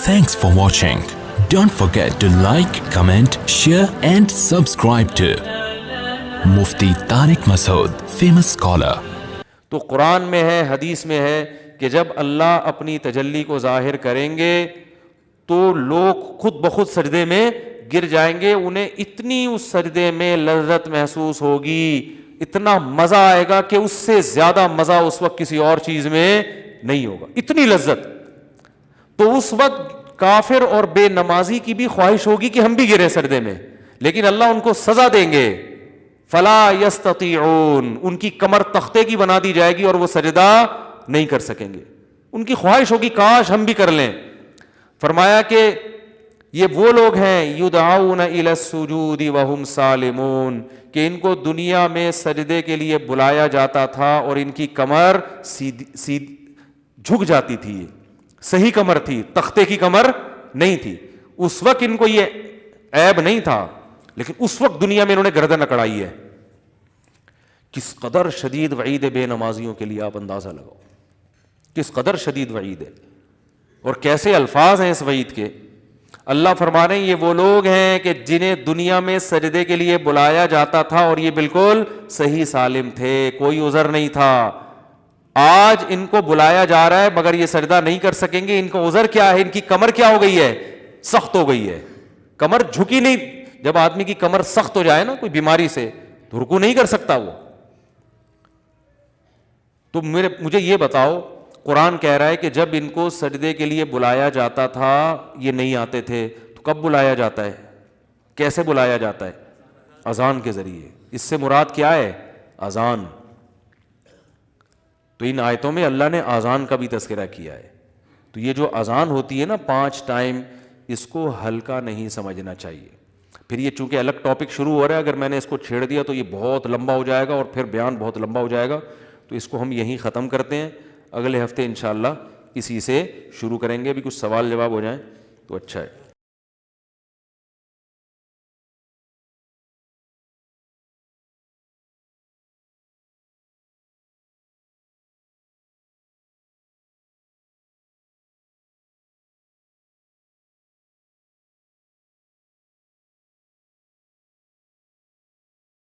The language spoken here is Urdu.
Thanks for watching. Don't forget to like, comment, share and subscribe to Mufti Tariq Masood, famous scholar. تو قرآن میں ہے، حدیث میں ہے کہ جب اللہ اپنی تجلی کو ظاہر کریں گے تو لوگ خود بخود سجدے میں گر جائیں گے. انہیں اتنی اس سجدے میں لذت محسوس ہوگی، اتنا مزہ آئے گا کہ اس سے زیادہ مزہ اس وقت کسی اور چیز میں نہیں ہوگا، اتنی لذت. تو اس وقت کافر اور بے نمازی کی بھی خواہش ہوگی کہ ہم بھی گرے سجدے میں، لیکن اللہ ان کو سزا دیں گے. فلا یستطیعون، ان کی کمر تختے کی بنا دی جائے گی اور وہ سجدہ نہیں کر سکیں گے. ان کی خواہش ہوگی کاش ہم بھی کر لیں. فرمایا کہ یہ وہ لوگ ہیں یدعون الی السجود وہم سالمون، کہ ان کو دنیا میں سجدے کے لیے بلایا جاتا تھا اور ان کی کمر جھک جاتی تھی، صحیح کمر تھی، تختے کی کمر نہیں تھی. اس وقت ان کو یہ عیب نہیں تھا، لیکن اس وقت دنیا میں انہوں نے گردن اکڑائی ہے. کس قدر شدید وعید بے نمازیوں کے لیے آپ اندازہ لگاؤ، کس قدر شدید وعید ہے اور کیسے الفاظ ہیں اس وعید کے. اللہ فرما رہے ہیں یہ وہ لوگ ہیں کہ جنہیں دنیا میں سجدے کے لیے بلایا جاتا تھا اور یہ بالکل صحیح سالم تھے، کوئی عذر نہیں تھا. آج ان کو بلایا جا رہا ہے مگر یہ سجدہ نہیں کر سکیں گے. ان کا عذر کیا ہے؟ ان کی کمر کیا ہو گئی ہے؟ سخت ہو گئی ہے. کمر جھکی نہیں. جب آدمی کی کمر سخت ہو جائے نا کوئی بیماری سے تو رکوع نہیں کر سکتا وہ. تو مجھے یہ بتاؤ، قرآن کہہ رہا ہے کہ جب ان کو سجدے کے لیے بلایا جاتا تھا یہ نہیں آتے تھے، تو کب بلایا جاتا ہے؟ کیسے بلایا جاتا ہے؟ اذان کے ذریعے. اس سے مراد کیا ہے؟ اذان. تو ان آیتوں میں اللہ نے اذان کا بھی تذکرہ کیا ہے. تو یہ جو اذان ہوتی ہے نا 5 ٹائم، اس کو ہلکا نہیں سمجھنا چاہیے. پھر یہ چونکہ الگ ٹاپک شروع ہو رہا ہے، اگر میں نے اس کو چھیڑ دیا تو یہ بہت لمبا ہو جائے گا اور پھر بیان بہت لمبا ہو جائے گا. تو اس کو ہم یہیں ختم کرتے ہیں. اگلے ہفتے انشاءاللہ اسی سے شروع کریں گے. ابھی کچھ سوال جواب ہو جائیں تو اچھا ہے.